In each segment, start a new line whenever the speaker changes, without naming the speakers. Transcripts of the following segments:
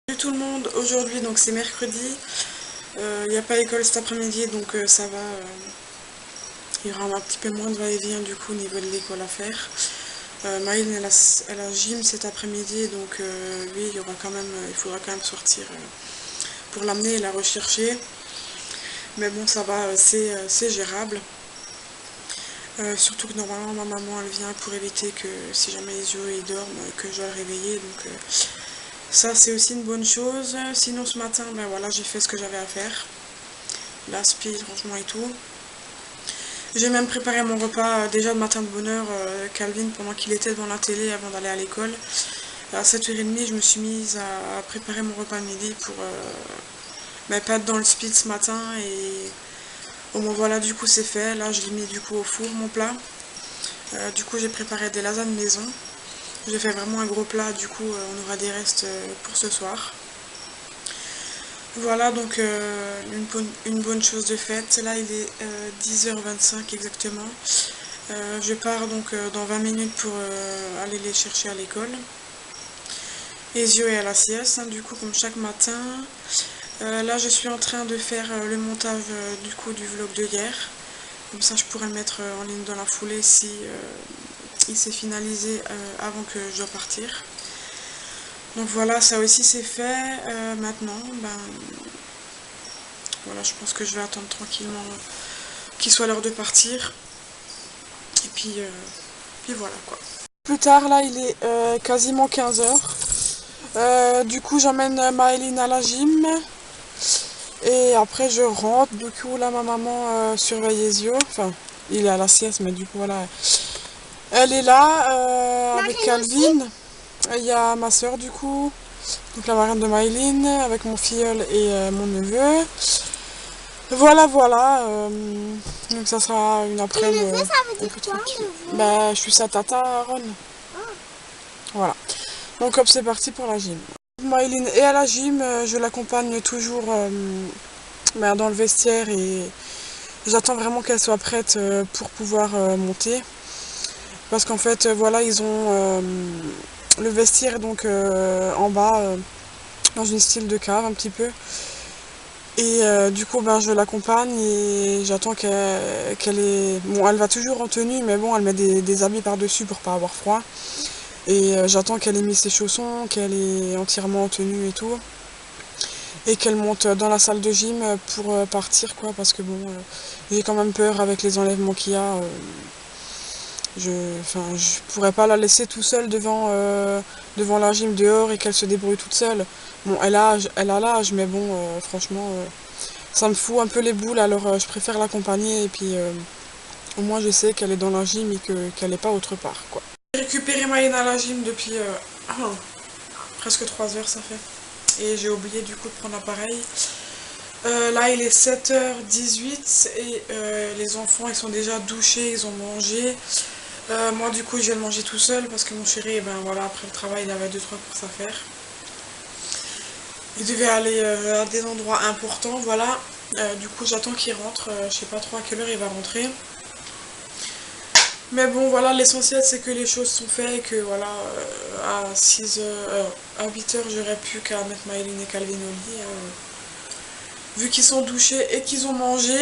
Salut tout le monde, aujourd'hui donc c'est mercredi, il n'y a pas école cet après-midi donc ça va, il y aura un petit peu moins de va-et-vient du coup au niveau de l'école à faire. Maëlle elle a gym cet après-midi donc lui il faudra quand même sortir pour l'amener et la rechercher. Mais bon ça va, c'est gérable. Surtout que normalement ma maman elle vient pour éviter que si jamais les yeux ils dorment que je dois le réveiller donc ça c'est aussi une bonne chose. Sinon ce matin ben voilà j'ai fait ce que j'avais à faire. L'aspi, rangement et tout. J'ai même préparé mon repas déjà le matin de bonne heure, Calvin pendant qu'il était devant la télé avant d'aller à l'école. À 7h30 je me suis mise à préparer mon repas de midi pour pas être dans le speed ce matin et au moins voilà du coup c'est fait. Là je l'ai mis du coup au four mon plat. Du coup j'ai préparé des lasagnes maison. J'ai fait vraiment un gros plat, du coup on aura des restes pour ce soir. Voilà donc une bonne chose de faite. Là il est 10h25 exactement. Je pars donc dans 20 minutes pour aller les chercher à l'école. Ezio est à la sieste, hein, du coup comme chaque matin. Là je suis en train de faire le montage du coup du vlog de hier. Comme ça je pourrais le mettre en ligne dans la foulée si il s'est finalisé avant que je dois partir. Donc voilà, ça aussi c'est fait. Maintenant, voilà, je pense que je vais attendre tranquillement qu'il soit l'heure de partir. Et puis voilà quoi. Plus tard, là, il est quasiment 15h. Du coup, j'emmène Maëline à la gym. Et après, je rentre. Du coup, là, ma maman surveille Ezio. Enfin, il est à la sieste, mais du coup, voilà. Elle est là avec Calvin. Il y a ma soeur, du coup. Donc la marraine de Maëline, avec mon filleul et mon neveu. Voilà, voilà. Donc ça sera une après-midi un peu tranquille. Bah, je suis sa tata, Ron. Voilà. Donc hop, c'est parti pour la gym. Maëline est à la gym, je l'accompagne toujours dans le vestiaire et j'attends vraiment qu'elle soit prête pour pouvoir monter. Parce qu'en fait, voilà, ils ont le vestiaire donc en bas, dans une style de cave un petit peu. Et du coup, je l'accompagne et j'attends qu'elle ait... Bon, elle va toujours en tenue, mais bon, elle met des habits par-dessus pour pas avoir froid. Et j'attends qu'elle ait mis ses chaussons, qu'elle est entièrement en tenue et tout. Et qu'elle monte dans la salle de gym pour partir, quoi, parce que bon, j'ai quand même peur avec les enlèvements qu'il y a. Je pourrais pas la laisser tout seule devant la gym dehors et qu'elle se débrouille toute seule. Bon, elle a l'âge, mais bon, franchement, ça me fout un peu les boules, alors je préfère l'accompagner et puis au moins je sais qu'elle est dans la gym et qu'elle n'est pas autre part, quoi. J'ai récupéré Maëline à la gym depuis presque 3 heures, ça fait. Et j'ai oublié du coup de prendre l'appareil. Là il est 7h18 et les enfants ils sont déjà douchés, ils ont mangé. Moi du coup je vais le manger tout seul parce que mon chéri, voilà, après le travail il avait 2-3 courses à faire. Il devait aller à des endroits importants, voilà. Du coup j'attends qu'il rentre, je sais pas trop à quelle heure il va rentrer. Mais bon voilà, l'essentiel c'est que les choses sont faites et que voilà, à 8h j'aurais plus qu'à mettre Maëline et Calvin au lit. Vu qu'ils sont douchés et qu'ils ont mangé.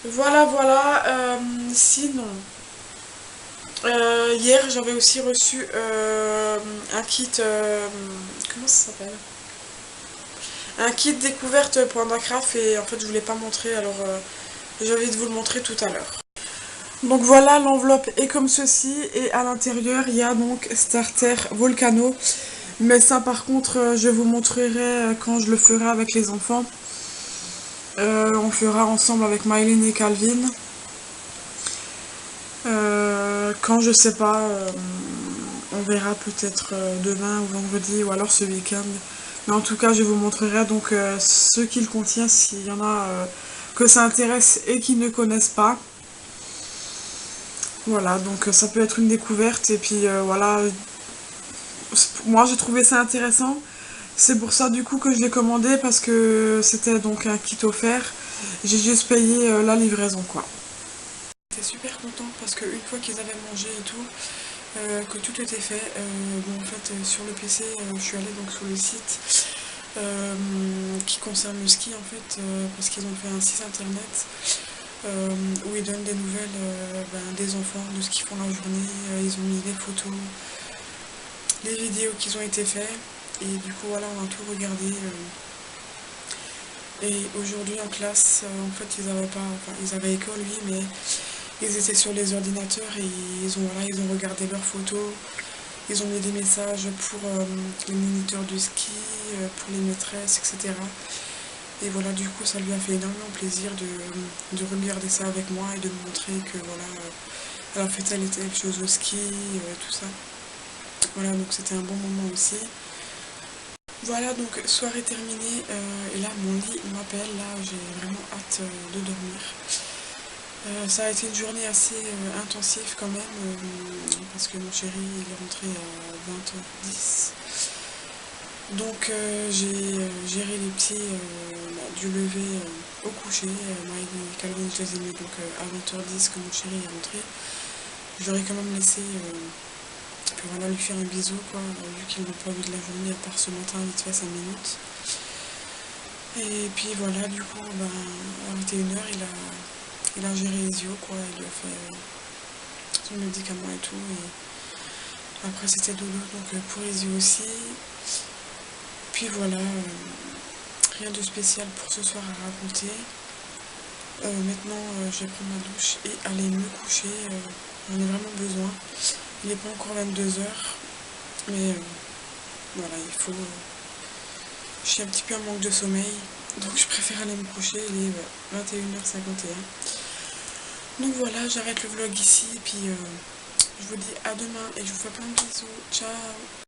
Voilà, voilà. Sinon, hier j'avais aussi reçu un kit, comment ça s'appelle? Un kit découverte Pandacraft et en fait je voulais pas montrer, alors j'ai envie de vous le montrer tout à l'heure. Donc voilà, l'enveloppe est comme ceci et à l'intérieur il y a donc Starter Volcano. Mais ça par contre je vous montrerai quand je le ferai avec les enfants. On fera ensemble avec Maëline et Calvin. Quand je sais pas, on verra peut-être demain ou vendredi ou alors ce week-end. Mais en tout cas je vous montrerai donc ce qu'il contient s'il y en a que ça intéresse et qui ne connaissent pas. Voilà, donc ça peut être une découverte et puis voilà, moi j'ai trouvé ça intéressant. C'est pour ça du coup que je l'ai commandé parce que c'était donc un kit offert. J'ai juste payé la livraison, quoi. J'étais super contente parce qu'une fois qu'ils avaient mangé et tout, que tout était fait. Bon, en fait, sur le PC, je suis allée donc sur le site qui concerne le ski, en fait, parce qu'ils ont fait un site internet où ils donnent des nouvelles des enfants, de ce qu'ils font la journée. Ils ont mis les photos, les vidéos qui ont été faites, et du coup, voilà, on a tout regardé. Et aujourd'hui en classe, en fait, ils avaient école, oui, mais ils étaient sur les ordinateurs et ils ont regardé leurs photos. Ils ont mis des messages pour les moniteurs de ski, pour les maîtresses, etc. Et voilà, du coup, ça lui a fait énormément plaisir de regarder ça avec moi et de me montrer que voilà, elle a fait telle et telle chose au ski, tout ça. Voilà, donc c'était un bon moment aussi. Voilà, donc soirée terminée, et là mon lit m'appelle, là j'ai vraiment hâte de dormir. Ça a été une journée assez intensive quand même, parce que mon chéri il est rentré à 20h10. Donc j'ai géré les petits du lever au coucher. Maïd et Calvin, je les ai mis donc à 20h10 quand mon chéri est rentré. Je leur ai quand même laissé puis voilà, lui faire un bisou quoi, vu qu'ils n'ont pas vu de la journée à part ce matin vite fait 5 minutes. Et puis voilà, du coup, à 21h, il a géré les yeux quoi, il lui a fait son médicament et tout. Et après c'était dodo, donc pour les yeux aussi. Puis voilà, rien de spécial pour ce soir à raconter. Maintenant, je vais prendre ma douche et aller me coucher. J'en ai vraiment besoin. Il n'est pas encore 22h, mais voilà, je suis un petit peu en manque de sommeil, donc je préfère aller me coucher. Il est 21h51. Donc voilà, j'arrête le vlog ici, et puis je vous dis à demain et je vous fais plein de bisous. Ciao!